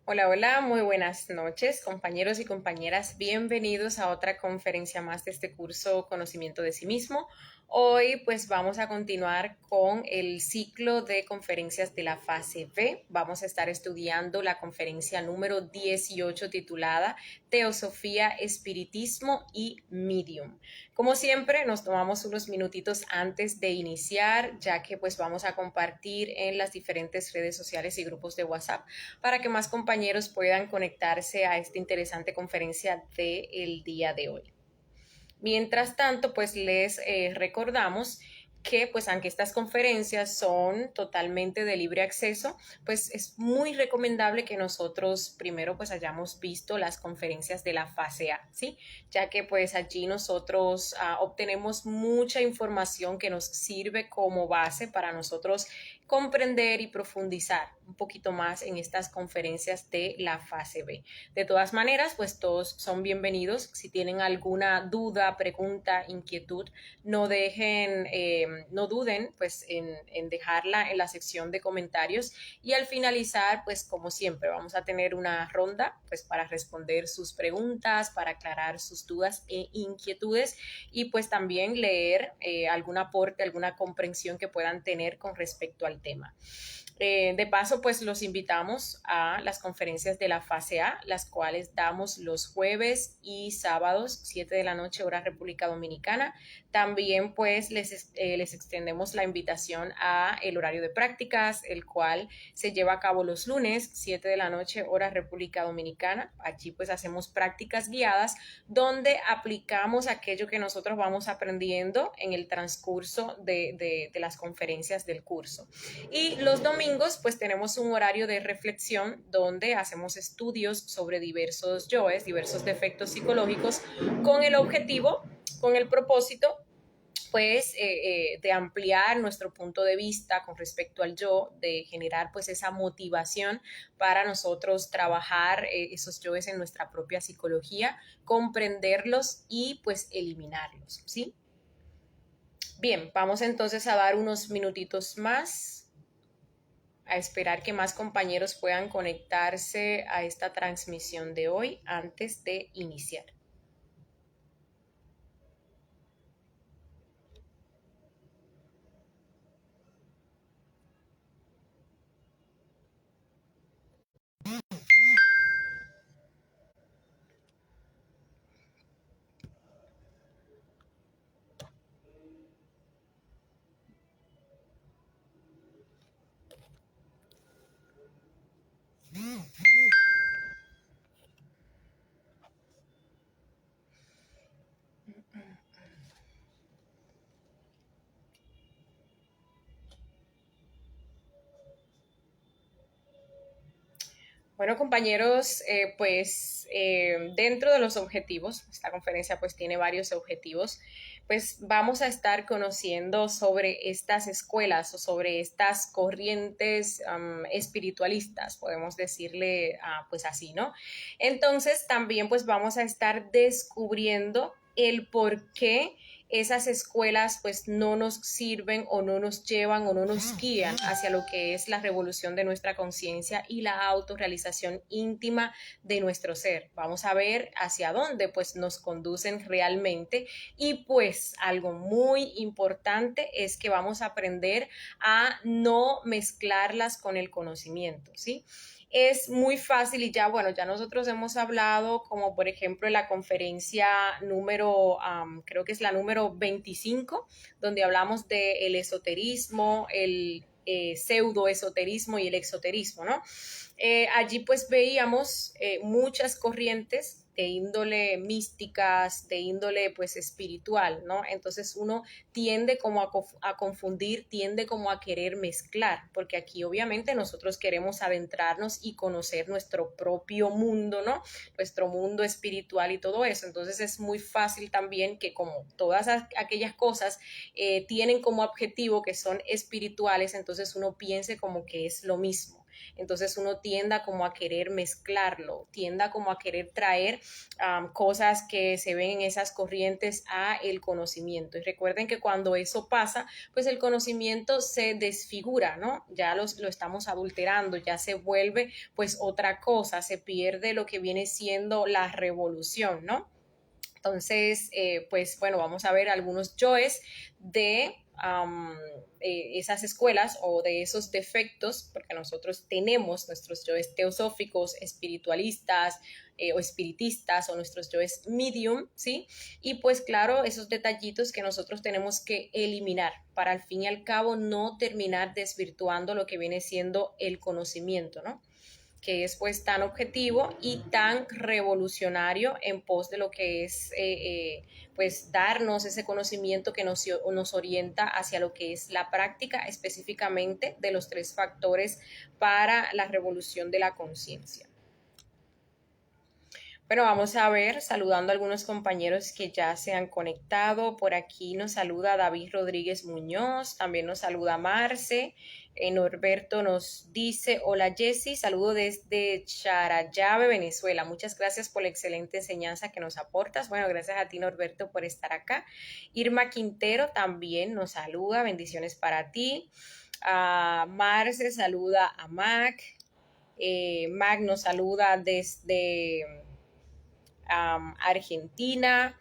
Hola, hola, muy buenas noches, compañeros y compañeras. Bienvenidos a otra conferencia más de este curso Conocimiento de sí mismo. Hoy pues vamos a continuar con el ciclo de conferencias de la fase B. Vamos a estar estudiando la conferencia número 18 titulada Teosofía, Espiritismo y Medium. Como siempre, nos tomamos unos minutitos antes de iniciar, ya que pues vamos a compartir en las diferentes redes sociales y grupos de WhatsApp para que más compañeros puedan conectarse a esta interesante conferencia del día de hoy. Mientras tanto, pues les recordamos que pues aunque estas conferencias son totalmente de libre acceso, pues es muy recomendable que nosotros primero pues hayamos visto las conferencias de la fase A, ¿sí? Ya que pues allí nosotros obtenemos mucha información que nos sirve como base para nosotros comprender y profundizar un poquito más en estas conferencias de la fase B. De todas maneras, pues todos son bienvenidos. Si tienen alguna duda, pregunta, inquietud, no duden pues en dejarla en la sección de comentarios y al finalizar, pues como siempre, vamos a tener una ronda pues para responder sus preguntas, para aclarar sus dudas e inquietudes y pues también leer algún aporte, alguna comprensión que puedan tener con respecto al tema. De paso, pues los invitamos a las conferencias de la fase A, las cuales damos los jueves y sábados, 7 de la noche, hora República Dominicana. También pues les extendemos la invitación a el horario de prácticas, el cual se lleva a cabo los lunes, 7 de la noche, hora República Dominicana. Allí pues hacemos prácticas guiadas donde aplicamos aquello que nosotros vamos aprendiendo en el transcurso de las conferencias del curso. Y los domingos pues tenemos un horario de reflexión donde hacemos estudios sobre diversos yoes, diversos defectos psicológicos con el objetivo, con el propósito pues de ampliar nuestro punto de vista con respecto al yo, de generar pues esa motivación para nosotros trabajar esos yoes en nuestra propia psicología, comprenderlos y pues eliminarlos, ¿sí? Bien, vamos entonces a dar unos minutitos más a esperar que más compañeros puedan conectarse a esta transmisión de hoy antes de iniciar. Bueno, compañeros, dentro de los objetivos, esta conferencia pues tiene varios objetivos, pues vamos a estar conociendo sobre estas escuelas o sobre estas corrientes espiritualistas, podemos decirle pues así, ¿no? Entonces también pues vamos a estar descubriendo el por qué esas escuelas pues no nos sirven o no nos llevan o no nos guían hacia lo que es la revolución de nuestra conciencia y la autorrealización íntima de nuestro ser. Vamos a ver hacia dónde pues nos conducen realmente y pues algo muy importante es que vamos a aprender a no mezclarlas con el conocimiento, ¿sí? Es muy fácil y ya, bueno, ya nosotros hemos hablado como por ejemplo en la conferencia número, creo que es la número 25, donde hablamos del esoterismo, el pseudoesoterismo y el exoterismo, ¿no? Allí pues veíamos muchas corrientes de índole místicas, de índole pues espiritual, ¿no? Entonces uno tiende como a confundir, tiende como a querer mezclar, porque aquí obviamente nosotros queremos adentrarnos y conocer nuestro propio mundo, ¿no? Nuestro mundo espiritual y todo eso. Entonces es muy fácil también que como todas aquellas cosas tienen como objetivo que son espirituales, entonces uno piense como que es lo mismo. Entonces uno tienda como a querer mezclarlo, tienda como a querer traer cosas que se ven en esas corrientes a el conocimiento. Y recuerden que cuando eso pasa, pues el conocimiento se desfigura, ¿no? Ya lo estamos adulterando, ya se vuelve pues otra cosa, se pierde lo que viene siendo la revolución, ¿no? Entonces, pues bueno, vamos a ver algunos yoes de esas escuelas o de esos defectos, porque nosotros tenemos nuestros yoes teosóficos, espiritualistas o espiritistas o nuestros yoes medium, ¿sí? Y pues claro, esos detallitos que nosotros tenemos que eliminar para al fin y al cabo no terminar desvirtuando lo que viene siendo el conocimiento, ¿no? Que es pues tan objetivo y tan revolucionario en pos de lo que es pues darnos ese conocimiento que nos orienta hacia lo que es la práctica específicamente de los 3 factores para la revolución de la conciencia. Bueno, vamos a ver, saludando a algunos compañeros que ya se han conectado. Por aquí nos saluda David Rodríguez Muñoz, también nos saluda Marce. Norberto nos dice, hola Jessy, saludo desde Charallave, Venezuela. Muchas gracias por la excelente enseñanza que nos aportas. Bueno, gracias a ti Norberto por estar acá. Irma Quintero también nos saluda, bendiciones para ti. Marce saluda a Mac. Mac nos saluda desde Argentina.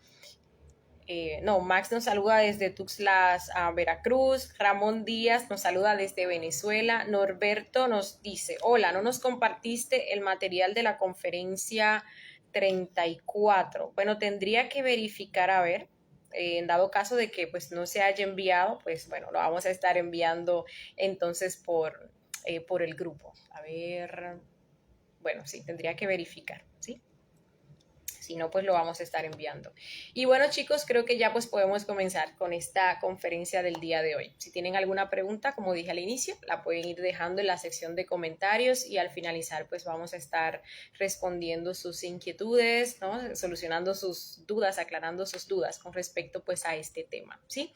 Max nos saluda desde Tuxtla, Veracruz. Ramón Díaz nos saluda desde Venezuela. Norberto nos dice, hola, ¿no nos compartiste el material de la conferencia 34? Bueno, tendría que verificar a ver. En dado caso de que pues no se haya enviado, pues bueno, lo vamos a estar enviando entonces por el grupo. A ver, bueno, sí, tendría que verificar, ¿sí? Si no, pues lo vamos a estar enviando. Y bueno, chicos, creo que ya pues podemos comenzar con esta conferencia del día de hoy. Si tienen alguna pregunta, como dije al inicio, la pueden ir dejando en la sección de comentarios y al finalizar pues vamos a estar respondiendo sus inquietudes, ¿no? Solucionando sus dudas, aclarando sus dudas con respecto pues a este tema, ¿sí?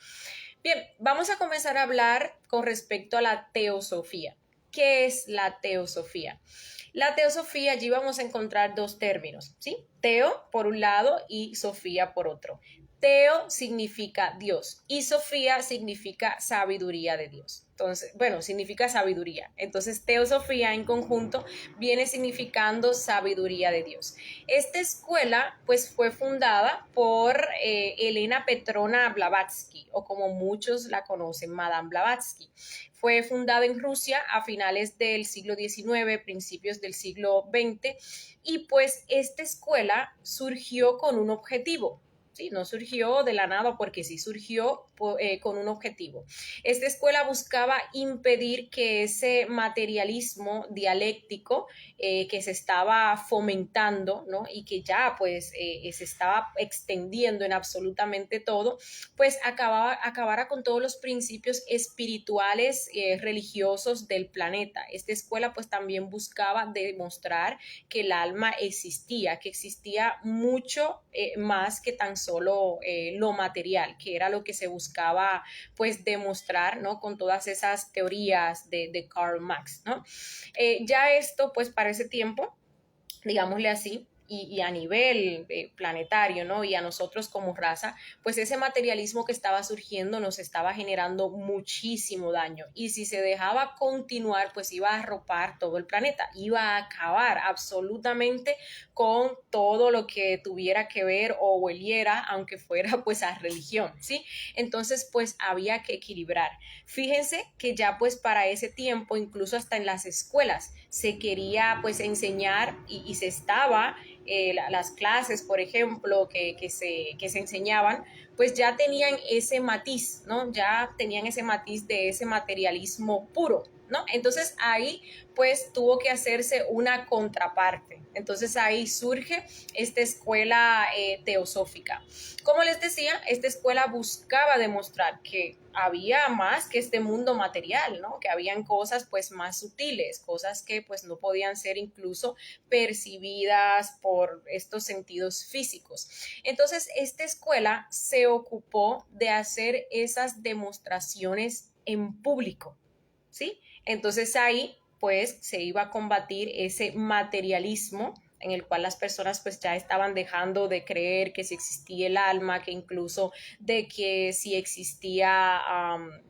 Bien, vamos a comenzar a hablar con respecto a la teosofía. ¿Qué es la teosofía? La teosofía, allí vamos a encontrar 2 términos, ¿sí? Teo por un lado y Sofía por otro. Teo significa Dios y Sofía significa sabiduría de Dios. Entonces, bueno, significa sabiduría. Entonces, teosofía en conjunto viene significando sabiduría de Dios. Esta escuela, pues, fue fundada por Elena Petrona Blavatsky, o como muchos la conocen, Madame Blavatsky. Fue fundada en Rusia a finales del siglo XIX, principios del siglo XX, y pues esta escuela surgió con un objetivo. Sí, no surgió de la nada porque sí surgió con un objetivo. Esta escuela buscaba impedir que ese materialismo dialéctico que se estaba fomentando, ¿no? Y que ya pues se estaba extendiendo en absolutamente todo, pues acabara con todos los principios espirituales, religiosos del planeta. Esta escuela pues también buscaba demostrar que el alma existía, que existía mucho más que tan solo lo material, que era lo que se buscaba pues demostrar, ¿no? Con todas esas teorías de Karl Marx, ¿no? Ya esto pues para ese tiempo, digámosle así, y a nivel planetario, ¿no? Y a nosotros como raza, pues ese materialismo que estaba surgiendo nos estaba generando muchísimo daño. Y si se dejaba continuar, pues iba a arropar todo el planeta, iba a acabar absolutamente con todo lo que tuviera que ver o hueliera, aunque fuera pues a religión, ¿sí? Entonces, pues había que equilibrar. Fíjense que ya pues para ese tiempo, incluso hasta en las escuelas, se quería pues enseñar y se estaba las clases, por ejemplo, que se enseñaban, pues ya tenían ese matiz, ¿no? Ya tenían ese matiz de ese materialismo puro, ¿no? Entonces ahí pues tuvo que hacerse una contraparte. Entonces ahí surge esta escuela teosófica. Como les decía, esta escuela buscaba demostrar que había más que este mundo material, ¿no? Que habían cosas pues más sutiles, cosas que pues no podían ser incluso percibidas por estos sentidos físicos. Entonces, esta escuela se ocupó de hacer esas demostraciones en público, ¿sí? Entonces ahí pues se iba a combatir ese materialismo en el cual las personas pues ya estaban dejando de creer que si existía el alma, que incluso de que si existía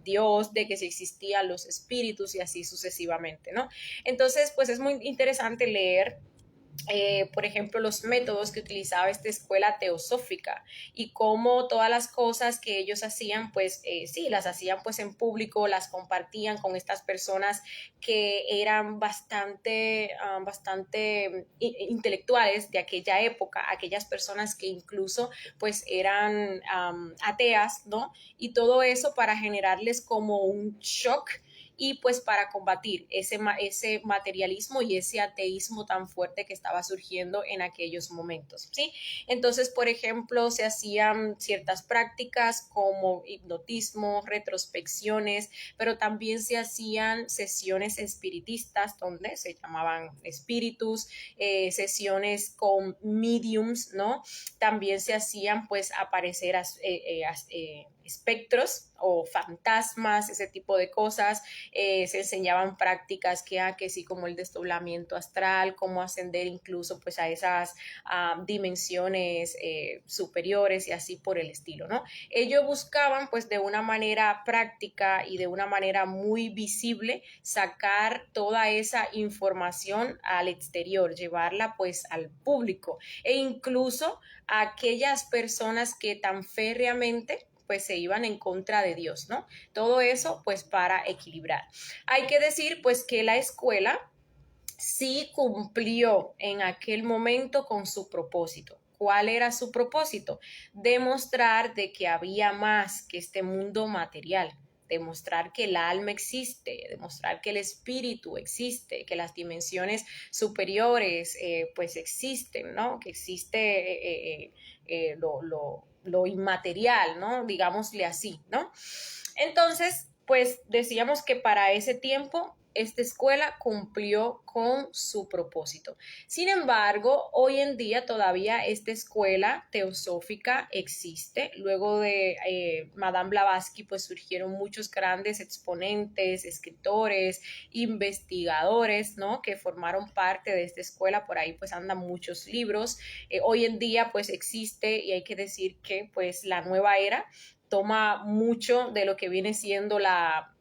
Dios, de que si existían los espíritus y así sucesivamente, ¿no? Entonces, pues es muy interesante leer por ejemplo, los métodos que utilizaba esta escuela teosófica y cómo todas las cosas que ellos hacían, pues sí, las hacían pues en público, las compartían con estas personas que eran bastante intelectuales de aquella época, aquellas personas que incluso pues eran ateas, ¿no? Y todo eso para generarles como un shock y pues para combatir ese materialismo y ese ateísmo tan fuerte que estaba surgiendo en aquellos momentos, ¿sí? Entonces, por ejemplo, se hacían ciertas prácticas como hipnotismo, retrospecciones, pero también se hacían sesiones espiritistas donde se llamaban espíritus, sesiones con mediums, ¿no? También se hacían pues aparecer espectros o fantasmas, ese tipo de cosas. Se enseñaban prácticas que sí, como el desdoblamiento astral, cómo ascender incluso pues a esas dimensiones superiores y así por el estilo, ¿no? Ellos buscaban pues de una manera práctica y de una manera muy visible sacar toda esa información al exterior, llevarla pues al público e incluso a aquellas personas que tan férreamente pues se iban en contra de Dios, ¿no? Todo eso pues para equilibrar. Hay que decir pues que la escuela sí cumplió en aquel momento con su propósito. ¿Cuál era su propósito? Demostrar de que había más que este mundo material, demostrar que el alma existe, demostrar que el espíritu existe, que las dimensiones superiores pues existen, ¿no? Que existe lo inmaterial, ¿no? Digámosle así, ¿no? Entonces, pues decíamos que para ese tiempo esta escuela cumplió con su propósito. Sin embargo, hoy en día todavía esta escuela teosófica existe. Luego de Madame Blavatsky, pues surgieron muchos grandes exponentes, escritores, investigadores, ¿no? Que formaron parte de esta escuela. Por ahí pues andan muchos libros. Hoy en día pues existe y hay que decir que pues la nueva era toma mucho de lo que viene siendo la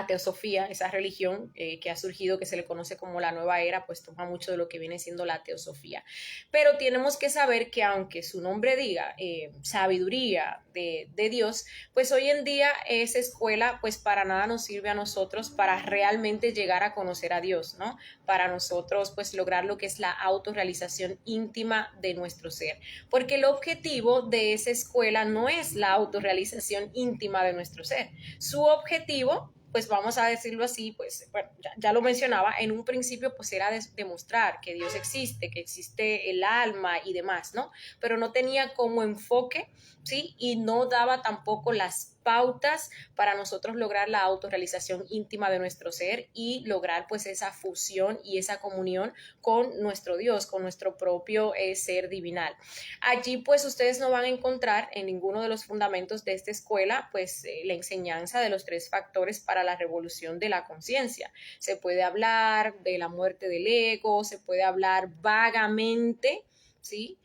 teosofía, esa religión que ha surgido, que se le conoce como la nueva era, pues toma mucho de lo que viene siendo la teosofía. Pero tenemos que saber que aunque su nombre diga sabiduría de Dios, pues hoy en día esa escuela pues para nada nos sirve a nosotros para realmente llegar a conocer a Dios, ¿no? Para nosotros pues lograr lo que es la autorrealización íntima de nuestro ser. Porque el objetivo de esa escuela no es la autorrealización íntima de nuestro ser. Su objetivo, pues vamos a decirlo así, pues bueno, ya lo mencionaba, en un principio pues era demostrar que Dios existe, que existe el alma y demás, ¿no? Pero no tenía como enfoque, ¿sí? Y no daba tampoco las pautas para nosotros lograr la autorrealización íntima de nuestro ser y lograr pues esa fusión y esa comunión con nuestro Dios, con nuestro propio ser divinal. Allí pues ustedes no van a encontrar en ninguno de los fundamentos de esta escuela pues la enseñanza de los 3 factores para la revolución de la conciencia. Se puede hablar de la muerte del ego, se puede hablar vagamente, ¿sí?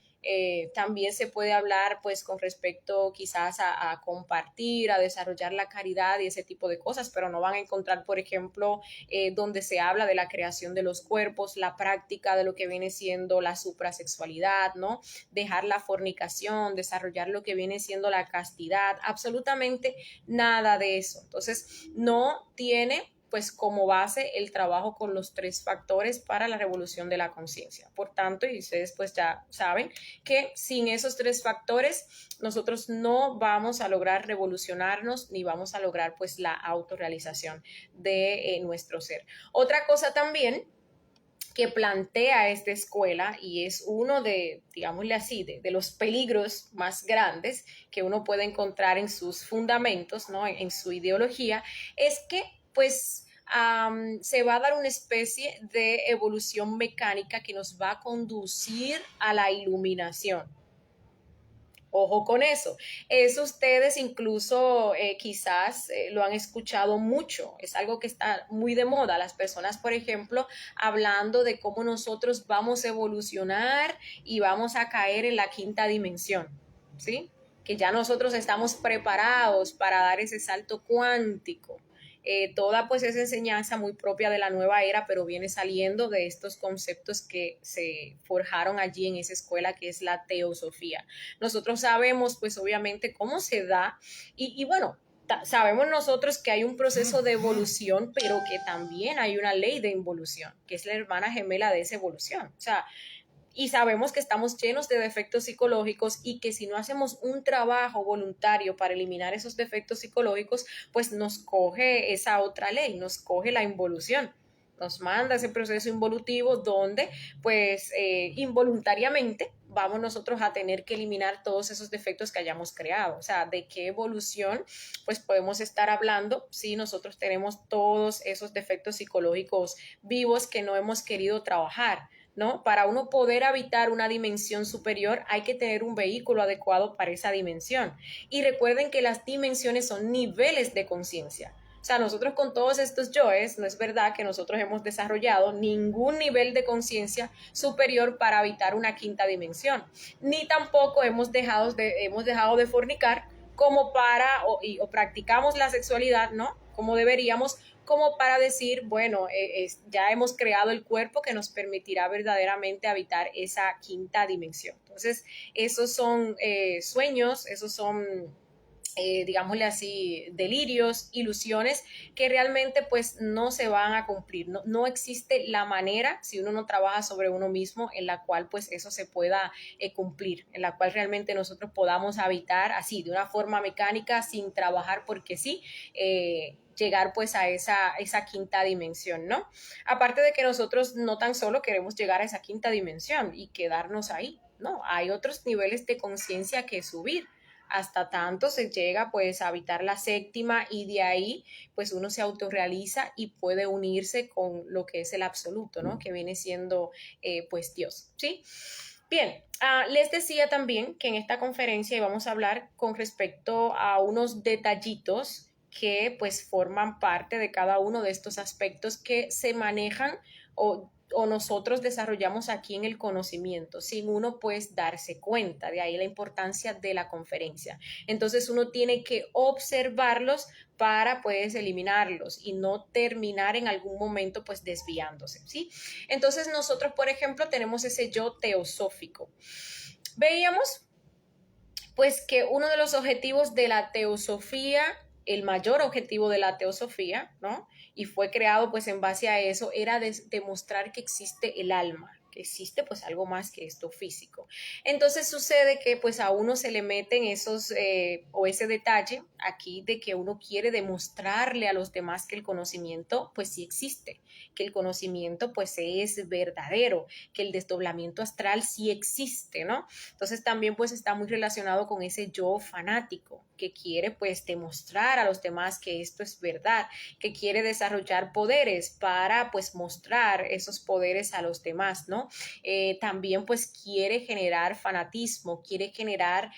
También se puede hablar pues con respecto quizás a compartir, a desarrollar la caridad y ese tipo de cosas, pero no van a encontrar, por ejemplo, donde se habla de la creación de los cuerpos, la práctica de lo que viene siendo la suprasexualidad, ¿no? Dejar la fornicación, desarrollar lo que viene siendo la castidad, absolutamente nada de eso. Entonces, no tiene pues como base el trabajo con los 3 factores para la revolución de la conciencia. Por tanto, y ustedes pues ya saben que sin esos 3 factores nosotros no vamos a lograr revolucionarnos ni vamos a lograr pues la autorrealización de nuestro ser. Otra cosa también que plantea esta escuela y es uno de, digámosle así, de los peligros más grandes que uno puede encontrar en sus fundamentos, ¿no? En su ideología, es que pues se va a dar una especie de evolución mecánica que nos va a conducir a la iluminación. Ojo con eso. Eso ustedes incluso quizás lo han escuchado mucho. Es algo que está muy de moda. Las personas, por ejemplo, hablando de cómo nosotros vamos a evolucionar y vamos a caer en la quinta dimensión, ¿sí? Que ya nosotros estamos preparados para dar ese salto cuántico. Toda pues esa enseñanza muy propia de la nueva era, pero viene saliendo de estos conceptos que se forjaron allí en esa escuela que es la teosofía. Nosotros sabemos pues obviamente cómo se da y bueno, sabemos nosotros que hay un proceso de evolución, pero que también hay una ley de involución, que es la hermana gemela de esa evolución. O sea, y sabemos que estamos llenos de defectos psicológicos y que si no hacemos un trabajo voluntario para eliminar esos defectos psicológicos, pues nos coge esa otra ley, nos coge la involución. Nos manda ese proceso involutivo donde pues involuntariamente vamos nosotros a tener que eliminar todos esos defectos que hayamos creado. O sea, ¿de qué evolución pues podemos estar hablando si nosotros tenemos todos esos defectos psicológicos vivos que no hemos querido trabajar? ¿No? Para uno poder habitar una dimensión superior hay que tener un vehículo adecuado para esa dimensión. Y recuerden que las dimensiones son niveles de conciencia. O sea, nosotros con todos estos yoes, no es verdad que nosotros hemos desarrollado ningún nivel de conciencia superior para habitar una quinta dimensión, ni tampoco hemos dejado de fornicar como para, o practicamos la sexualidad, ¿no? Como deberíamos, como para decir, bueno, ya hemos creado el cuerpo que nos permitirá verdaderamente habitar esa quinta dimensión. Entonces, esos son sueños, esos son digámosle así, delirios, ilusiones que realmente pues no se van a cumplir. No, no existe la manera, si uno no trabaja sobre uno mismo, en la cual pues eso se pueda cumplir, en la cual realmente nosotros podamos habitar así, de una forma mecánica, sin trabajar porque sí, llegar pues a esa quinta dimensión, ¿no? Aparte de que nosotros no tan solo queremos llegar a esa quinta dimensión y quedarnos ahí, ¿no? Hay otros niveles de conciencia que subir hasta tanto se llega pues a habitar la séptima y de ahí pues uno se autorrealiza y puede unirse con lo que es el absoluto, ¿no? Que viene siendo pues Dios, ¿sí? Bien, les decía también que en esta conferencia íbamos a hablar con respecto a unos detallitos que pues forman parte de cada uno de estos aspectos que se manejan o nosotros desarrollamos aquí en el conocimiento, sin uno pues darse cuenta, de ahí la importancia de la conferencia. Entonces uno tiene que observarlos para pues eliminarlos y no terminar en algún momento pues desviándose, ¿sí? Entonces nosotros, por ejemplo, tenemos ese yo teosófico. Veíamos pues que uno de los objetivos de la teosofía, el mayor objetivo de la teosofía, ¿no? Y fue creado pues en base a eso, era demostrar que existe el alma, que existe pues algo más que esto físico. Entonces sucede que pues a uno se le meten esos o ese detalle aquí de que uno quiere demostrarle a los demás que el conocimiento pues sí existe, que el conocimiento pues es verdadero, que el desdoblamiento astral sí existe, ¿no? Entonces también pues está muy relacionado con ese yo fanático que quiere pues demostrar a los demás que esto es verdad, que quiere desarrollar poderes para pues mostrar esos poderes a los demás, ¿no? También pues quiere generar fanatismo, quiere generar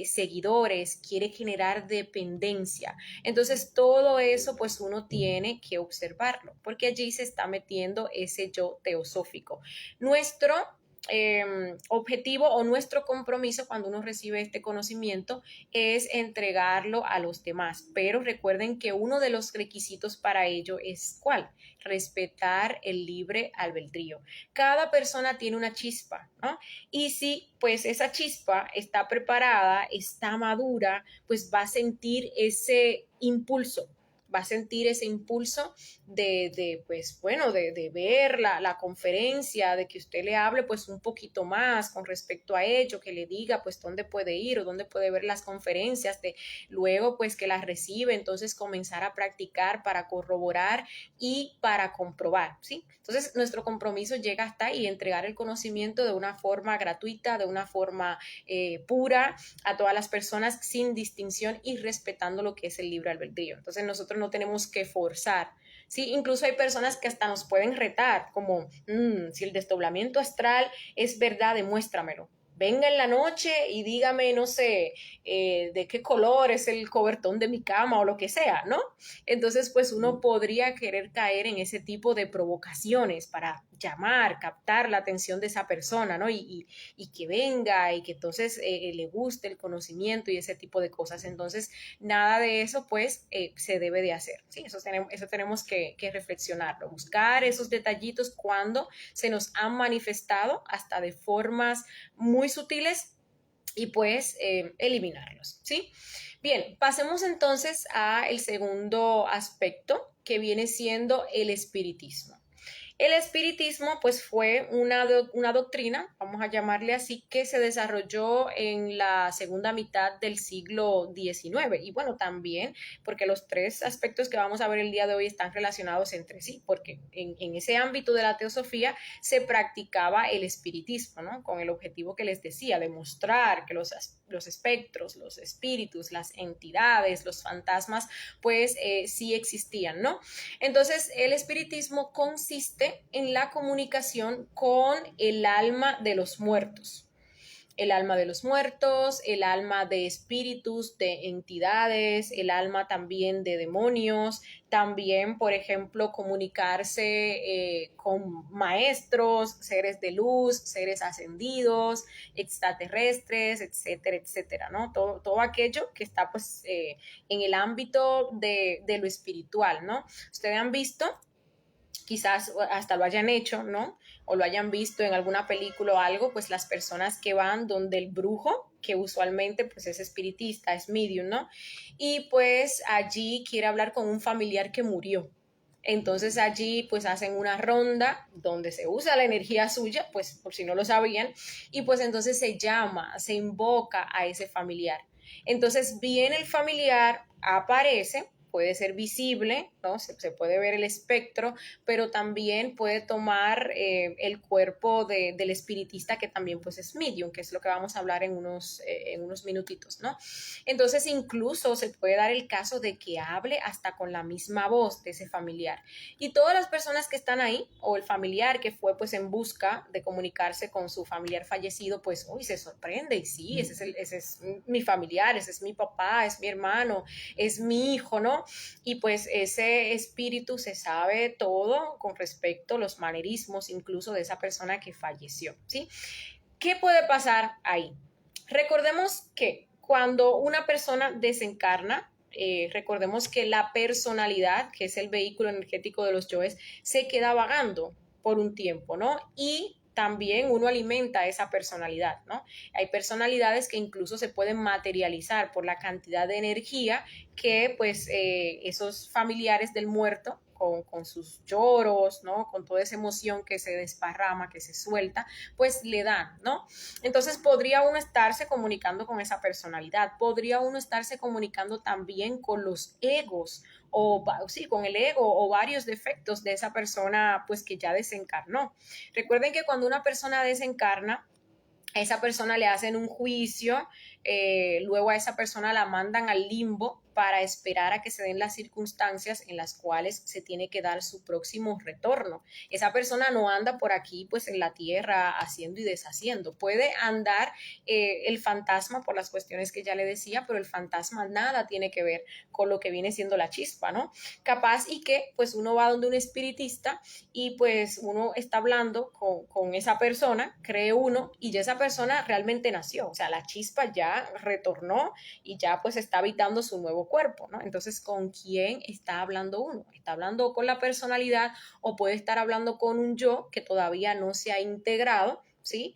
seguidores, quiere generar dependencia. Entonces todo eso pues uno tiene que observarlo, porque allí se está metiendo ese yo teosófico. Nuestro objetivo o nuestro compromiso cuando uno recibe este conocimiento es entregarlo a los demás, pero recuerden que uno de los requisitos para ello es ¿cuál? Respetar el libre albedrío. Cada persona tiene una chispa, ¿no? Y si pues esa chispa está preparada, está madura, pues va a sentir ese impulso, va a sentir ese impulso pues bueno, de ver la conferencia, de que usted le hable pues un poquito más con respecto a ello, que le diga pues dónde puede ir o dónde puede ver las conferencias, de luego pues que las recibe, entonces comenzar a practicar para corroborar y para comprobar, ¿sí? Entonces nuestro compromiso llega hasta ahí, entregar el conocimiento de una forma gratuita, de una forma pura a todas las personas sin distinción y respetando lo que es el libre albedrío. Entonces nosotros no tenemos que forzar. Sí, incluso hay personas que hasta nos pueden retar, como si el desdoblamiento astral es verdad, demuéstramelo. venga en la noche y dígame, no sé, de qué color es el cobertón de mi cama o lo que sea, ¿no? Entonces, pues uno podría querer caer en ese tipo de provocaciones para llamar, captar la atención de esa persona, ¿no? Y que venga y que entonces le guste el conocimiento y ese tipo de cosas. Entonces, nada de eso, pues, se debe de hacer, ¿sí? Eso tenemos que reflexionarlo, buscar esos detallitos cuando se nos han manifestado hasta de formas muy sutiles y pues eliminarlos, ¿sí? Bien, pasemos entonces a el segundo aspecto que viene siendo el espiritismo. El espiritismo, pues, fue una doctrina, vamos a llamarle así, que se desarrolló en la segunda mitad del siglo XIX. Y bueno, también porque los tres aspectos que vamos a ver el día de hoy están relacionados entre sí, porque en ese ámbito de la teosofía se practicaba el espiritismo, ¿no? Con el objetivo que les decía, demostrar que los espectros, los espíritus, las entidades, los fantasmas, pues sí existían, ¿no? Entonces, el espiritismo consiste en la comunicación con el alma de los muertos. El alma de los muertos, el alma de espíritus, de entidades, el alma también de demonios, también, por ejemplo, comunicarse con maestros, seres de luz, seres ascendidos, extraterrestres, etcétera, etcétera, ¿no? Todo aquello que está pues en el ámbito de lo espiritual, ¿no? Ustedes han visto, quizás hasta lo hayan hecho, ¿no? O lo hayan visto en alguna película o algo, pues las personas que van donde el brujo, que usualmente pues es espiritista, es medium, ¿no? Y pues allí quiere hablar con un familiar que murió. Entonces allí pues hacen una ronda donde se usa la energía suya, pues por si no lo sabían, y pues entonces se llama, se invoca a ese familiar. Entonces viene el familiar, aparece, puede ser visible, ¿no? Se puede ver el espectro, pero también puede tomar el cuerpo del espiritista que también pues es medium, que es lo que vamos a hablar en unos minutitos, ¿no? Entonces incluso se puede dar el caso de que hable hasta con la misma voz de ese familiar. Y todas las personas que están ahí, o el familiar que fue pues en busca de comunicarse con su familiar fallecido, pues uy, se sorprende y sí, ese es mi familiar, ese es mi papá, es mi hermano, es mi hijo, ¿no? Y pues ese espíritu se sabe todo con respecto a los manerismos incluso de esa persona que falleció, ¿sí? ¿Qué puede pasar ahí? Recordemos que cuando una persona desencarna, recordemos que la personalidad, que es el vehículo energético de los yoes, se queda vagando por un tiempo, ¿no? Y también uno alimenta esa personalidad, ¿no? Hay personalidades que incluso se pueden materializar por la cantidad de energía que pues esos familiares del muerto con sus lloros, ¿no? Con toda esa emoción que se desparrama, que se suelta, pues le dan, ¿no? Entonces podría uno estarse comunicando con esa personalidad, podría uno estarse comunicando también con los egos o sí, con el ego o varios defectos de esa persona pues que ya desencarnó. Recuerden que cuando una persona desencarna, a esa persona le hacen un juicio, luego a esa persona la mandan al limbo para esperar a que se den las circunstancias en las cuales se tiene que dar su próximo retorno. Esa persona no anda por aquí pues en la tierra haciendo y deshaciendo. Puede andar el fantasma por las cuestiones que ya le decía, pero el fantasma nada tiene que ver con lo que viene siendo la chispa, ¿no? Capaz y que pues uno va donde un espiritista y pues uno está hablando con esa persona, cree uno, y ya esa persona realmente nació, o sea, la chispa ya retornó y ya pues está habitando su nuevo cuerpo, ¿no? Entonces, ¿con quién está hablando uno? ¿Está hablando con la personalidad o puede estar hablando con un yo que todavía no se ha integrado, ¿sí?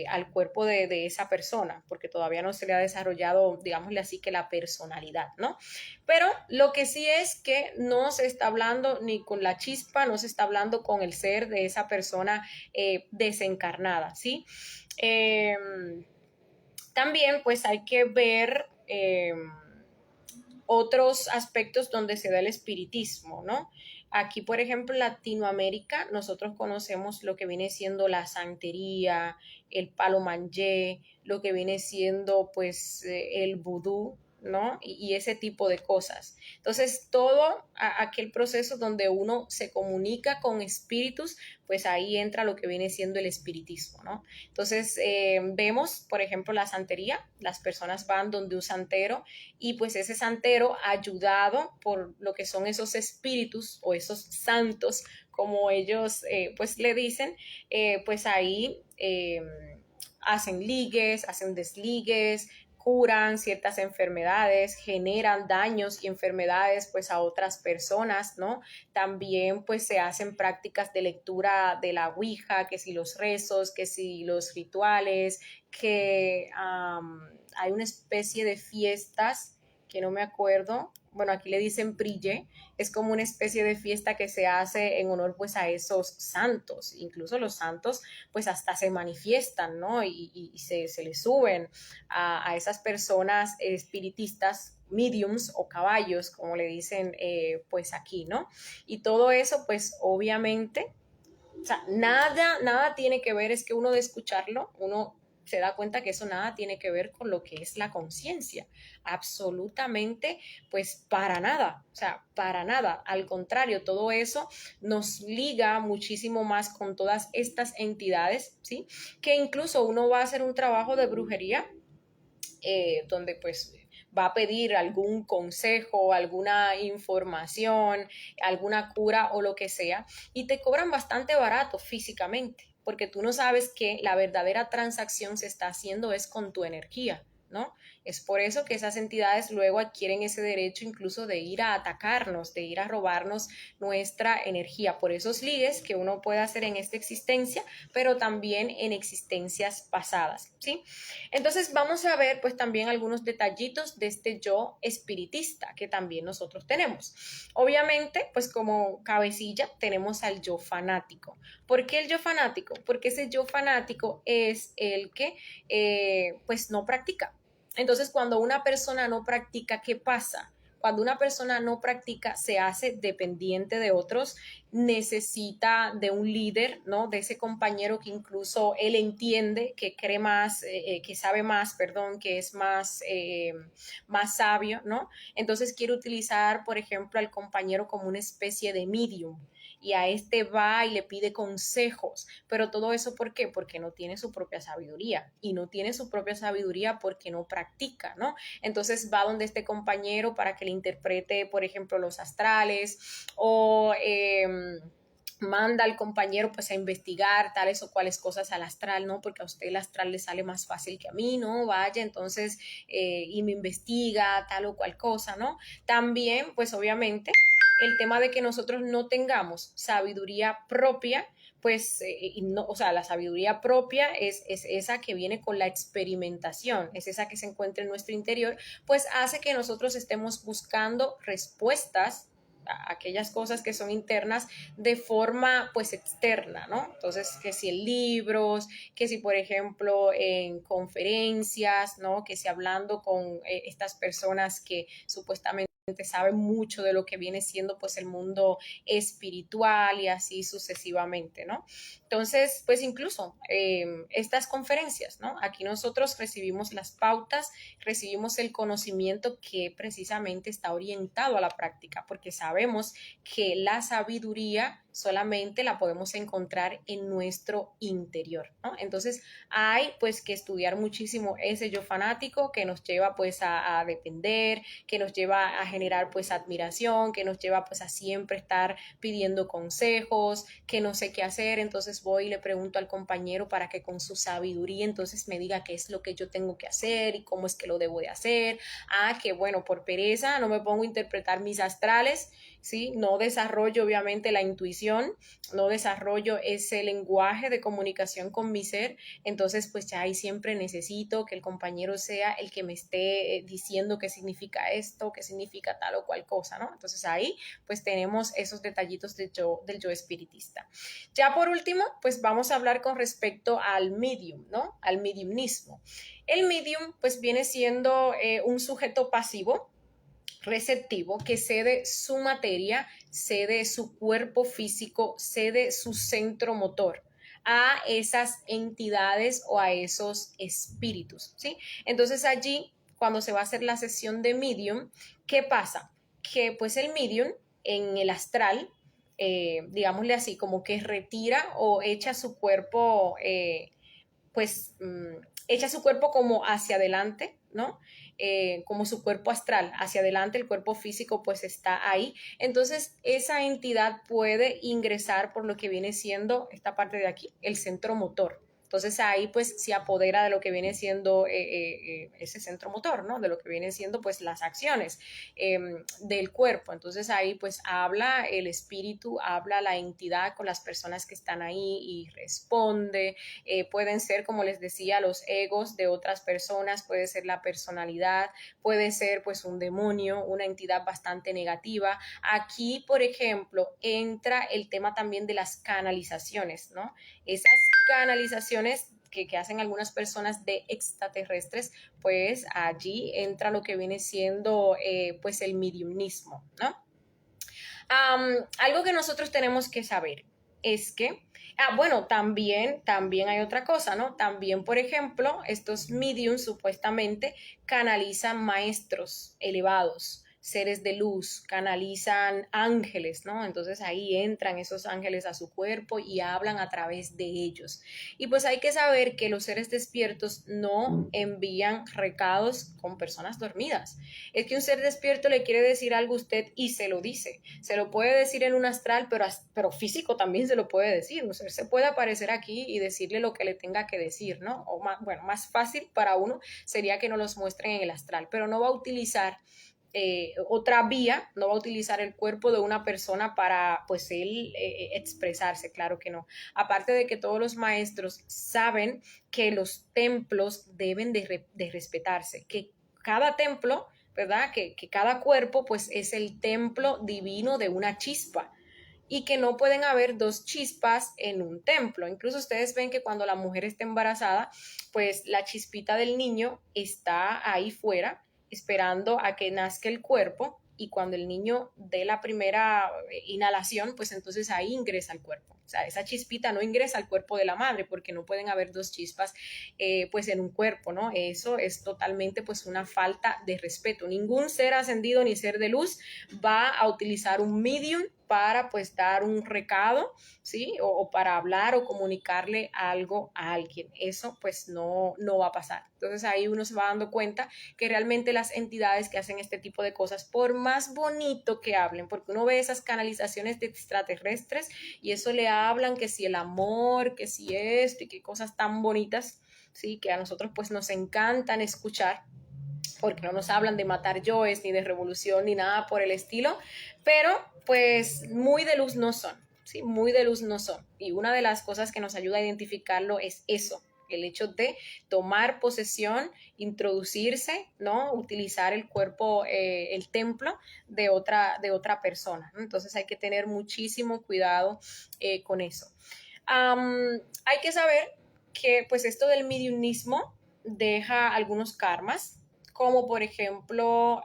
Al cuerpo de esa persona, porque todavía no se le ha desarrollado, digámosle así, que la personalidad, ¿no? Pero lo que sí es que no se está hablando ni con la chispa, no se está hablando con el ser de esa persona desencarnada, ¿sí? Eh, También pues hay que ver otros aspectos donde se da el espiritismo, ¿no? Aquí, por ejemplo, en Latinoamérica, nosotros conocemos lo que viene siendo la santería, el palo manjé, lo que viene siendo, pues, el vudú, ¿no? Y ese tipo de cosas. Entonces, todo aquel proceso donde uno se comunica con espíritus, pues ahí entra lo que viene siendo el espiritismo, ¿no? Entonces, vemos, por ejemplo, la santería, las personas van donde un santero y pues ese santero ayudado por lo que son esos espíritus o esos santos, como ellos pues le dicen, pues ahí hacen ligues, hacen desligues, curan ciertas enfermedades, generan daños y enfermedades pues a otras personas, ¿no? También pues se hacen prácticas de lectura de la Ouija, que si los rezos, que si los rituales, que hay una especie de fiestas que no me acuerdo, bueno, aquí le dicen Prille, es como una especie de fiesta que se hace en honor pues a esos santos, incluso los santos pues hasta se manifiestan, ¿no? Y se les suben a esas personas espiritistas, mediums o caballos, como le dicen pues aquí, ¿no? Y todo eso pues obviamente, o sea, nada tiene que ver, es que uno de escucharlo, uno se da cuenta que eso nada tiene que ver con lo que es la conciencia. Absolutamente, pues para nada, o sea, para nada. Al contrario, todo eso nos liga muchísimo más con todas estas entidades, ¿sí? Que incluso uno va a hacer un trabajo de brujería donde pues va a pedir algún consejo, alguna información, alguna cura o lo que sea, y te cobran bastante barato físicamente, porque tú no sabes que la verdadera transacción se está haciendo es con tu energía, ¿no? Es por eso que esas entidades luego adquieren ese derecho incluso de ir a atacarnos, de ir a robarnos nuestra energía, por esos ligues que uno puede hacer en esta existencia, pero también en existencias pasadas, ¿sí? Entonces vamos a ver pues también algunos detallitos de este yo espiritista que también nosotros tenemos. Obviamente pues como cabecilla tenemos al yo fanático. ¿Por qué el yo fanático? Porque ese yo fanático es el que pues no practica. Entonces cuando una persona no practica, ¿qué pasa? Cuando una persona no practica, se hace dependiente de otros, necesita de un líder, ¿no? De ese compañero que incluso él entiende, que cree más, que sabe más, perdón, que es más sabio, ¿no? Entonces quiere utilizar, por ejemplo, al compañero como una especie de medium y a este va y le pide consejos, pero todo eso ¿por qué? Porque no tiene su propia sabiduría y no tiene su propia sabiduría porque no practica, ¿no? Entonces va donde este compañero para que le interprete, por ejemplo, los astrales o manda al compañero pues a investigar tales o cuales cosas al astral, ¿no? Porque a usted el astral le sale más fácil que a mí, ¿no? Vaya, entonces, y me investiga tal o cual cosa, ¿no? También, pues obviamente, el tema de que nosotros no tengamos sabiduría propia, pues, no, o sea, la sabiduría propia es esa que viene con la experimentación, es esa que se encuentra en nuestro interior, pues hace que nosotros estemos buscando respuestas a aquellas cosas que son internas de forma pues externa, ¿no? Entonces, que si en libros, que si por ejemplo en conferencias, ¿no? Que si hablando con estas personas que supuestamente saben mucho de lo que viene siendo pues el mundo espiritual y así sucesivamente, ¿no? Entonces, pues incluso estas conferencias, ¿no? Aquí nosotros recibimos las pautas, recibimos el conocimiento que precisamente está orientado a la práctica, porque sabemos que la sabiduría solamente la podemos encontrar en nuestro interior, ¿no? Entonces hay pues que estudiar muchísimo ese yo fanático que nos lleva pues a depender, que nos lleva a generar pues admiración, que nos lleva pues a siempre estar pidiendo consejos, que no sé qué hacer, entonces voy y le pregunto al compañero para que con su sabiduría entonces me diga qué es lo que yo tengo que hacer y cómo es que lo debo de hacer. Que bueno, por pereza no me pongo a interpretar mis astrales, ¿sí? No desarrollo obviamente la intuición, no desarrollo ese lenguaje de comunicación con mi ser, entonces pues ya ahí siempre necesito que el compañero sea el que me esté diciendo qué significa esto, qué significa tal o cual cosa, ¿no? Entonces ahí pues tenemos esos detallitos del yo espiritista. Ya por último, pues vamos a hablar con respecto al medium, ¿no? Al mediumnismo. El medium pues viene siendo un sujeto pasivo, receptivo, que cede su materia, cede su cuerpo físico, cede su centro motor a esas entidades o a esos espíritus, ¿sí? Entonces allí cuando se va a hacer la sesión de medium, ¿qué pasa? Que pues el medium en el astral, digámosle así, como que retira o echa su cuerpo, pues echa su cuerpo como hacia adelante, ¿no? Como su cuerpo astral hacia adelante, el cuerpo físico pues está ahí. Entonces esa entidad puede ingresar por lo que viene siendo esta parte de aquí, el centro motor. Entonces ahí pues se apodera de lo que viene siendo ese centro motor, ¿no? De lo que viene siendo pues las acciones del cuerpo. Entonces ahí pues habla el espíritu, habla la entidad con las personas que están ahí y responde. Pueden ser, como les decía, los egos de otras personas, puede ser la personalidad, puede ser pues un demonio, una entidad bastante negativa. Aquí, por ejemplo, entra el tema también de las canalizaciones, ¿no? Esas canalizaciones que hacen algunas personas de extraterrestres, pues allí entra lo que viene siendo pues el mediumnismo, ¿no? Algo que nosotros tenemos que saber es que, bueno, también hay otra cosa, ¿no? También, por ejemplo, estos mediums supuestamente canalizan maestros elevados, seres de luz, canalizan ángeles, ¿no? Entonces ahí entran esos ángeles a su cuerpo y hablan a través de ellos. Y pues hay que saber que los seres despiertos no envían recados con personas dormidas. Es que un ser despierto le quiere decir algo a usted y se lo dice. Se lo puede decir en un astral, pero físico también se lo puede decir. Un ser se puede aparecer aquí y decirle lo que le tenga que decir, ¿no? O más, bueno, más fácil para uno sería que no los muestren en el astral, pero no va a utilizar otra vía, no va a utilizar el cuerpo de una persona para pues él expresarse, claro que no. Aparte de que todos los maestros saben que los templos deben de respetarse, que cada templo, ¿verdad? Que cada cuerpo pues es el templo divino de una chispa y que no pueden haber dos chispas en un templo. Incluso ustedes ven que cuando la mujer está embarazada, pues la chispita del niño está ahí fuera esperando a que nazca el cuerpo y cuando el niño dé la primera inhalación, pues entonces ahí ingresa al cuerpo. O sea, esa chispita no ingresa al cuerpo de la madre porque no pueden haber dos chispas pues en un cuerpo, ¿no? Eso es totalmente pues una falta de respeto. Ningún ser ascendido ni ser de luz va a utilizar un medium para pues dar un recado, ¿sí? O para hablar o comunicarle algo a alguien. Eso pues no va a pasar. Entonces ahí uno se va dando cuenta que realmente las entidades que hacen este tipo de cosas, por más bonito que hablen, porque uno ve esas canalizaciones de extraterrestres y eso le hablan que si el amor, que si esto y que cosas tan bonitas, ¿sí? Que a nosotros pues nos encantan escuchar porque no nos hablan de matar yoes, ni de revolución, ni nada por el estilo, pero pues muy de luz no son, ¿sí? Muy de luz no son. Y una de las cosas que nos ayuda a identificarlo es eso, el hecho de tomar posesión, introducirse, ¿no? Utilizar el cuerpo, el templo de otra persona, ¿no? Entonces hay que tener muchísimo cuidado con eso. Hay que saber que pues esto del mediumismo deja algunos karmas, como por ejemplo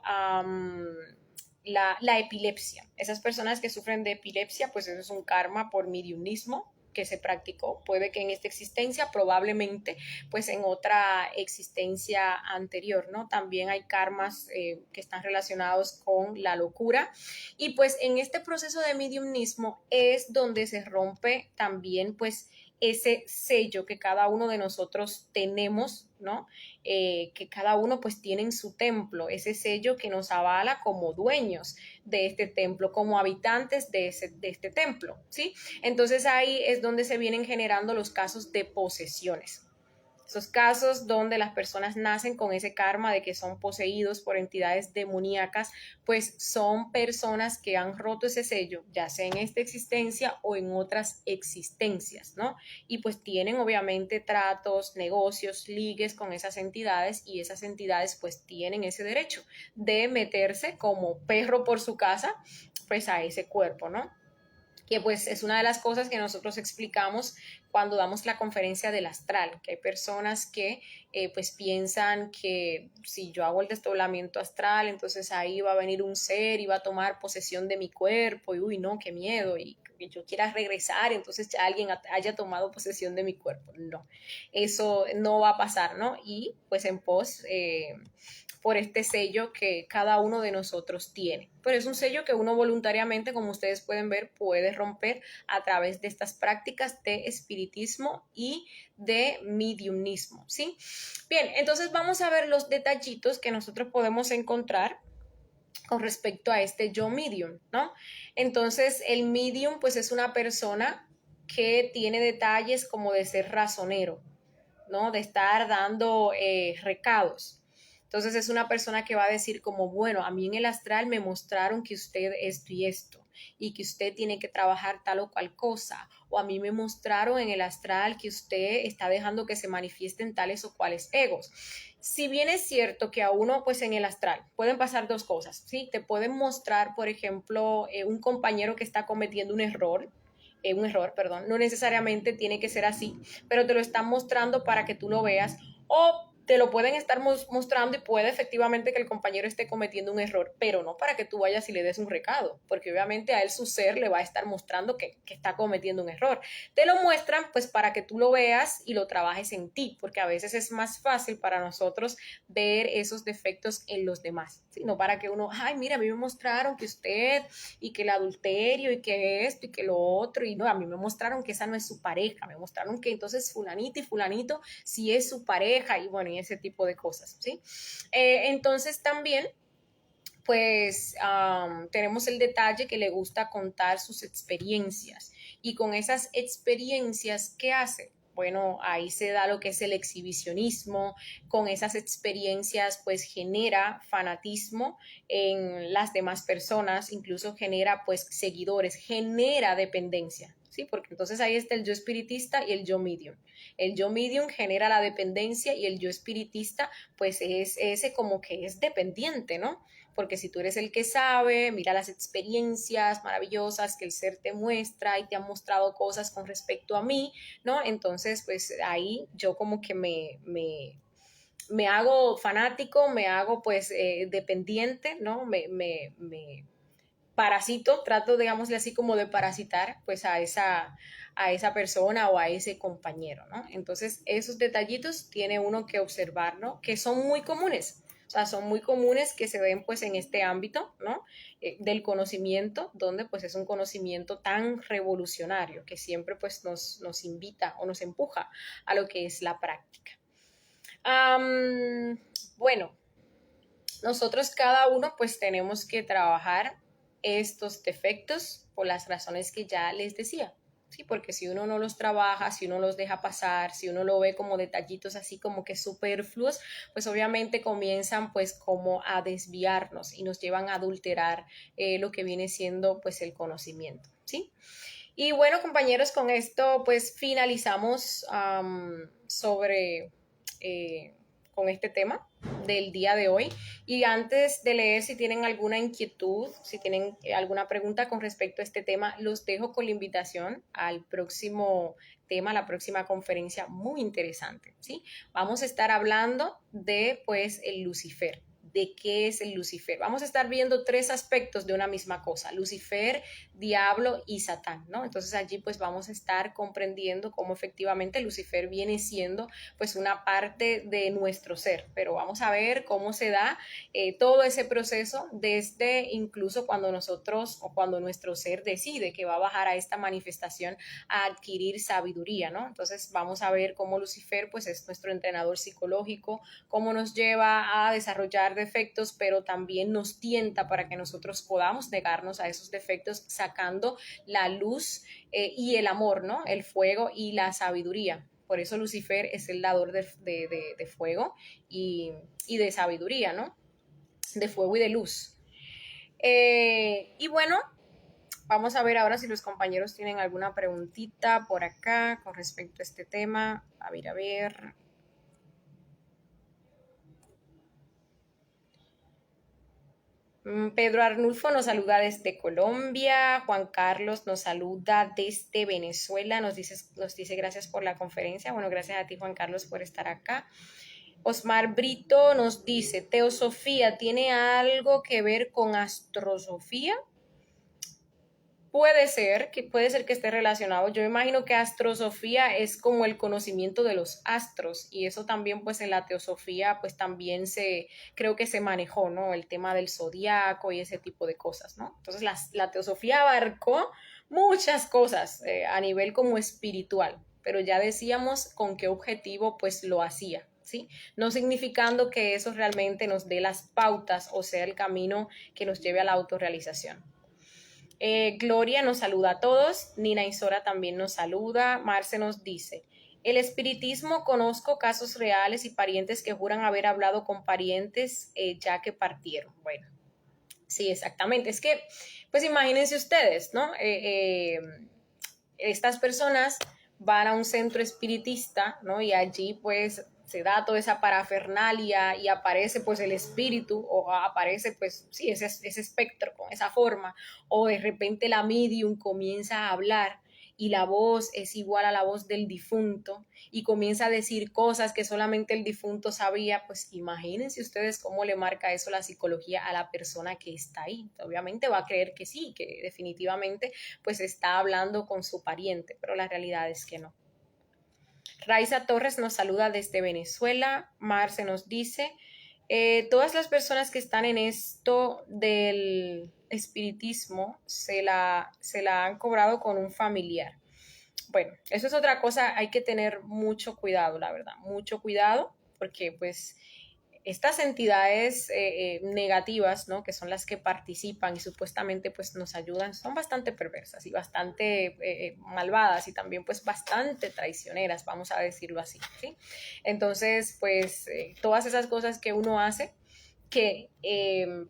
la epilepsia. Esas personas que sufren de epilepsia, pues eso es un karma por mediumismo que se practicó, puede que en esta existencia, probablemente pues en otra existencia anterior, ¿no? También hay karmas que están relacionados con la locura y pues en este proceso de mediumismo es donde se rompe también pues ese sello que cada uno de nosotros tenemos, ¿no? Que cada uno pues tiene en su templo, ese sello que nos avala como dueños de este templo, como habitantes de este templo, ¿sí? Entonces ahí es donde se vienen generando los casos de posesiones. Esos casos donde las personas nacen con ese karma de que son poseídos por entidades demoníacas, pues son personas que han roto ese sello, ya sea en esta existencia o en otras existencias, ¿no? Y pues tienen obviamente tratos, negocios, ligues con esas entidades y esas entidades pues tienen ese derecho de meterse como perro por su casa, pues a ese cuerpo, ¿no? Que pues es una de las cosas que nosotros explicamos cuando damos la conferencia del astral, que hay personas que pues piensan que si yo hago el desdoblamiento astral, entonces ahí va a venir un ser y va a tomar posesión de mi cuerpo y uy, no, qué miedo, y que yo quiera regresar, entonces ya alguien haya tomado posesión de mi cuerpo. No, eso no va a pasar, ¿no? Y pues en pos por este sello que cada uno de nosotros tiene. Pero es un sello que uno voluntariamente, como ustedes pueden ver, puede romper a través de estas prácticas de espiritismo y de mediumismo, ¿sí? Bien, entonces vamos a ver los detallitos que nosotros podemos encontrar con respecto a este yo medium, ¿no? Entonces, el medium, pues es una persona que tiene detalles como de ser razonero, ¿no? De estar dando recados. Entonces es una persona que va a decir como, bueno, a mí en el astral me mostraron que usted esto y esto, y que usted tiene que trabajar tal o cual cosa, o a mí me mostraron en el astral que usted está dejando que se manifiesten tales o cuales egos. Si bien es cierto que a uno, pues en el astral, pueden pasar dos cosas, ¿sí? Te pueden mostrar, por ejemplo, un compañero que está cometiendo un error, perdón, no necesariamente tiene que ser así, pero te lo están mostrando para que tú lo veas, o te lo pueden estar mostrando y puede efectivamente que el compañero esté cometiendo un error, pero no para que tú vayas y le des un recado, porque obviamente a él su ser le va a estar mostrando que está cometiendo un error. Te lo muestran pues para que tú lo veas y lo trabajes en ti, porque a veces es más fácil para nosotros ver esos defectos en los demás, sino para que uno, ay, mira, a mí me mostraron que usted y que el adulterio y que esto y que lo otro, y no, a mí me mostraron que esa no es su pareja, me mostraron que entonces fulanito y fulanito sí es su pareja y bueno, y ese tipo de cosas, ¿sí? Entonces también pues tenemos el detalle que le gusta contar sus experiencias y con esas experiencias, ¿qué hace? Bueno, ahí se da lo que es el exhibicionismo, con esas experiencias pues genera fanatismo en las demás personas, incluso genera pues seguidores, genera dependencia, ¿sí? Porque entonces ahí está el yo espiritista y el yo medium. El yo medium genera la dependencia y el yo espiritista pues es ese como que es dependiente, ¿no? Porque si tú eres el que sabe, mira las experiencias maravillosas que el ser te muestra y te ha mostrado cosas con respecto a mí, ¿no? Entonces, pues ahí yo como que me hago fanático, me hago pues dependiente, ¿no? Me parasito, trato, digámosle así, como de parasitar pues a esa persona o a ese compañero, ¿no? Entonces, esos detallitos tiene uno que observar, ¿no? Que son muy comunes. O sea, son muy comunes que se ven pues en este ámbito, ¿no? Del conocimiento, donde pues es un conocimiento tan revolucionario que siempre pues nos invita o nos empuja a lo que es la práctica. Bueno, nosotros cada uno pues tenemos que trabajar estos defectos por las razones que ya les decía. Sí, porque si uno no los trabaja, si uno los deja pasar, si uno lo ve como detallitos así como que superfluos, pues obviamente comienzan pues como a desviarnos y nos llevan a adulterar lo que viene siendo pues el conocimiento, ¿sí? Y bueno, compañeros, con esto pues finalizamos sobre con este tema del día de hoy. Y antes de leer, si tienen alguna inquietud, si tienen alguna pregunta con respecto a este tema, los dejo con la invitación al próximo tema, la próxima conferencia muy interesante, ¿sí? Vamos a estar hablando de, pues, el Lucifer. ¿De qué es el Lucifer? Vamos a estar viendo tres aspectos de una misma cosa, Lucifer, Diablo y Satán, ¿no? Entonces allí pues vamos a estar comprendiendo cómo efectivamente Lucifer viene siendo pues una parte de nuestro ser, pero vamos a ver cómo se da todo ese proceso desde incluso cuando nosotros o cuando nuestro ser decide que va a bajar a esta manifestación a adquirir sabiduría, ¿no? Entonces vamos a ver cómo Lucifer pues es nuestro entrenador psicológico, cómo nos lleva a desarrollar defectos, pero también nos tienta para que nosotros podamos negarnos a esos defectos sacando la luz y el amor, ¿no? El fuego y la sabiduría. Por eso Lucifer es el dador de fuego y de sabiduría, ¿no? De fuego y de luz. Y bueno, vamos a ver ahora si los compañeros tienen alguna preguntita por acá con respecto a este tema. A ver, a ver. Pedro Arnulfo nos saluda desde Colombia, Juan Carlos nos saluda desde Venezuela, nos dice gracias por la conferencia. Bueno, gracias a ti, Juan Carlos, por estar acá. Osmar Brito nos dice, ¿teosofía tiene algo que ver con astrosofía? puede ser que esté relacionado. Yo imagino que astrosofía es como el conocimiento de los astros y eso también pues en la teosofía pues también creo que se manejó, ¿no? El tema del zodiaco y ese tipo de cosas, ¿no? Entonces la teosofía abarcó muchas cosas a nivel como espiritual, pero ya decíamos con qué objetivo pues lo hacía. ¿Sí? No significando que eso realmente nos dé las pautas o sea el camino que nos lleve a la autorrealización. Gloria nos saluda a todos, Nina Isora también nos saluda, Marce nos dice, el espiritismo conozco casos reales y parientes que juran haber hablado con parientes ya que partieron. Bueno, sí, exactamente. Es que, pues imagínense ustedes, ¿no? Estas personas van a un centro espiritista, ¿no? Y allí pues se da toda esa parafernalia y aparece pues el espíritu o aparece pues sí, ese espectro con esa forma o de repente la medium comienza a hablar y la voz es igual a la voz del difunto y comienza a decir cosas que solamente el difunto sabía, pues imagínense ustedes cómo le marca eso la psicología a la persona que está ahí. Obviamente va a creer que sí, que definitivamente pues está hablando con su pariente, pero la realidad es que no. Raiza Torres nos saluda desde Venezuela. Marce nos dice, todas las personas que están en esto del espiritismo se la han cobrado con un familiar. Bueno, eso es otra cosa, hay que tener mucho cuidado, la verdad, mucho cuidado, porque pues estas entidades negativas, ¿no? Que son las que participan y supuestamente pues nos ayudan, son bastante perversas y bastante malvadas y también pues bastante traicioneras, vamos a decirlo así, ¿sí? Entonces, pues todas esas cosas que uno hace, que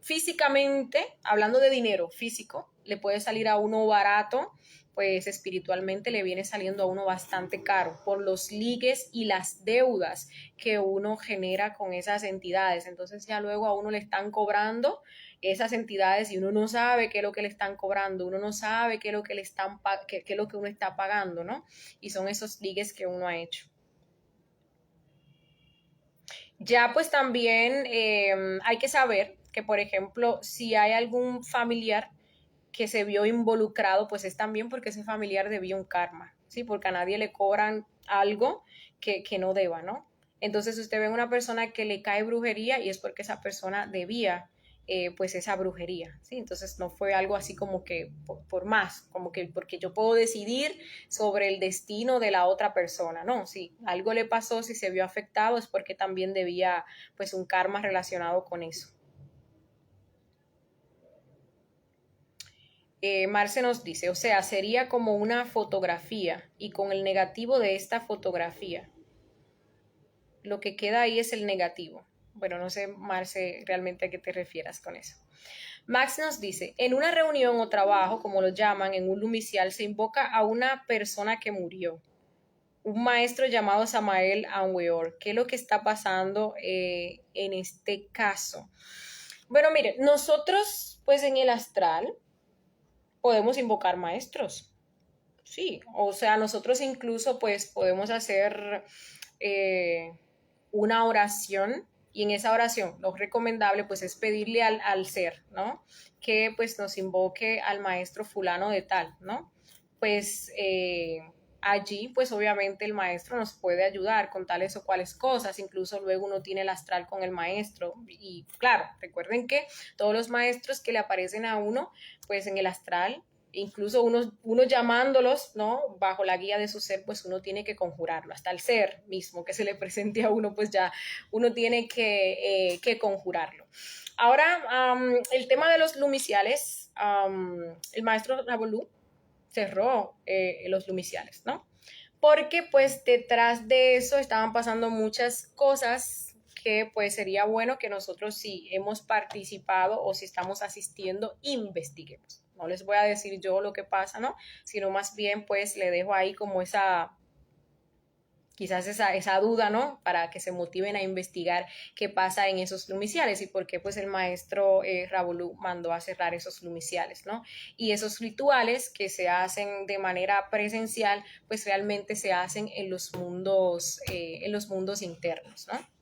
físicamente, hablando de dinero físico, le puede salir a uno barato, pues espiritualmente le viene saliendo a uno bastante caro por los ligues y las deudas que uno genera con esas entidades. Entonces ya luego a uno le están cobrando esas entidades y uno no sabe qué es lo que le están cobrando, uno no sabe qué es lo que le están qué es lo que uno está pagando, ¿no? Y son esos ligues que uno ha hecho. Ya pues también hay que saber que, por ejemplo, si hay algún familiar que se vio involucrado, pues es también porque ese familiar debió un karma, ¿sí? Porque a nadie le cobran algo que no deba, ¿no? Entonces usted ve a una persona que le cae brujería y es porque esa persona debía pues esa brujería, ¿sí? Entonces no fue algo así como que por más, como que porque yo puedo decidir sobre el destino de la otra persona, no, si algo le pasó, si se vio afectado es porque también debía pues un karma relacionado con eso. Marce nos dice, o sea, sería como una fotografía y con el negativo de esta fotografía, lo que queda ahí es el negativo. Bueno, no sé, Marce, realmente a qué te refieras con eso. Max nos dice, en una reunión o trabajo, como lo llaman, en un lumicial, se invoca a una persona que murió, un maestro llamado Samael Anweor. ¿Qué es lo que está pasando en este caso? Bueno, mire, nosotros, pues en el astral, podemos invocar maestros. Sí, o sea, nosotros incluso pues podemos hacer una oración y en esa oración lo recomendable pues es pedirle al ser, ¿no? Que pues nos invoque al maestro fulano de tal, ¿no? Pues allí pues obviamente el maestro nos puede ayudar con tales o cuales cosas, incluso luego uno tiene el astral con el maestro y claro, recuerden que todos los maestros que le aparecen a uno pues en el astral incluso uno llamándolos, ¿no? Bajo la guía de su ser, pues uno tiene que conjurarlo. Hasta el ser mismo que se le presente a uno, pues ya uno tiene que conjurarlo. Ahora, el tema de los lumiciales, el maestro Rabolú cerró los lumiciales, ¿no? Porque pues detrás de eso estaban pasando muchas cosas que pues sería bueno que nosotros si hemos participado o si estamos asistiendo, investiguemos. No les voy a decir yo lo que pasa, ¿no? Sino más bien pues le dejo ahí como quizás esa duda, ¿no? Para que se motiven a investigar qué pasa en esos lumiciales y por qué pues el maestro Rabolú mandó a cerrar esos lumiciales, ¿no? Y esos rituales que se hacen de manera presencial, pues realmente se hacen en los mundos internos, ¿no?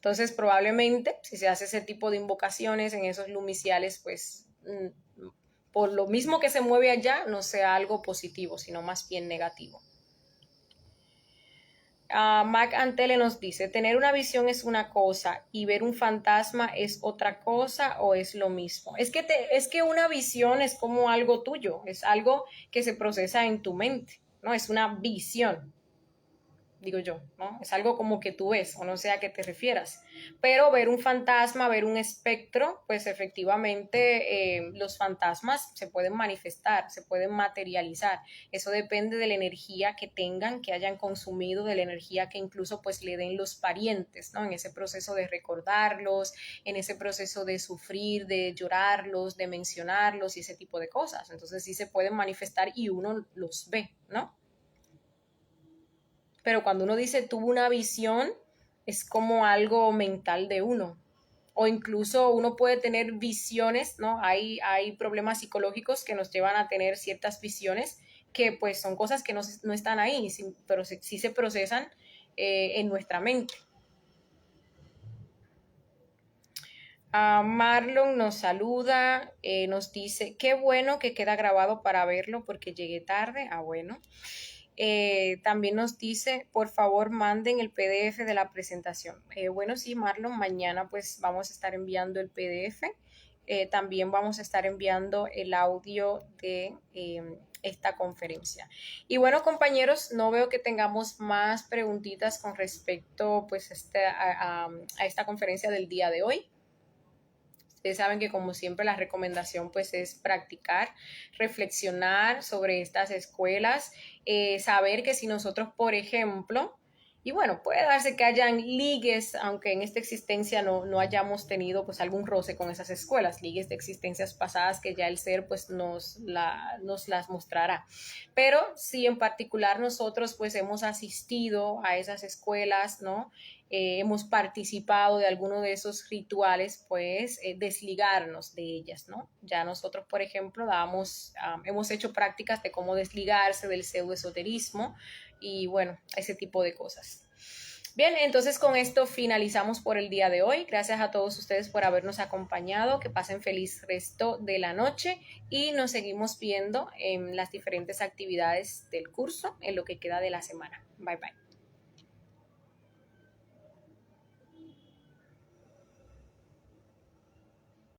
Entonces, probablemente, si se hace ese tipo de invocaciones en esos lumiciales, pues por lo mismo que se mueve allá, no sea algo positivo, sino más bien negativo. Mac Antele nos dice, ¿tener una visión es una cosa y ver un fantasma es otra cosa o es lo mismo? Es que una visión es como algo tuyo, es algo que se procesa en tu mente, ¿no? Es una visión, digo yo, ¿no? Es algo como que tú ves, o no sé a qué te refieras. Pero ver un fantasma, ver un espectro, pues efectivamente los fantasmas se pueden manifestar, se pueden materializar. Eso depende de la energía que tengan, que hayan consumido, de la energía que incluso pues le den los parientes, ¿no? En ese proceso de recordarlos, en ese proceso de sufrir, de llorarlos, de mencionarlos y ese tipo de cosas. Entonces sí se pueden manifestar y uno los ve, ¿no? Pero cuando uno dice tuvo una visión, es como algo mental de uno. O incluso uno puede tener visiones, ¿no? Hay problemas psicológicos que nos llevan a tener ciertas visiones que pues son cosas que no están ahí, pero sí se procesan en nuestra mente. Marlon nos saluda, nos dice, qué bueno que queda grabado para verlo porque llegué tarde. Bueno. También nos dice, por favor, manden el PDF de la presentación. Bueno, sí, Marlon, mañana pues vamos a estar enviando el PDF. También vamos a estar enviando el audio de esta conferencia. Y bueno, compañeros, no veo que tengamos más preguntitas con respecto pues a esta conferencia del día de hoy. Ustedes saben que como siempre la recomendación pues es practicar, reflexionar sobre estas escuelas, saber que si nosotros, por ejemplo, y bueno, puede darse que hayan ligues, aunque en esta existencia no hayamos tenido pues algún roce con esas escuelas, ligues de existencias pasadas que ya el ser pues nos las mostrará. Pero si en particular nosotros pues hemos asistido a esas escuelas, ¿no? Hemos participado de alguno de esos rituales, pues desligarnos de ellas, ¿no? Ya nosotros, por ejemplo, hemos hecho prácticas de cómo desligarse del pseudoesoterismo y bueno, ese tipo de cosas. Bien, entonces con esto finalizamos por el día de hoy. Gracias a todos ustedes por habernos acompañado. Que pasen feliz resto de la noche y nos seguimos viendo en las diferentes actividades del curso en lo que queda de la semana. Bye bye.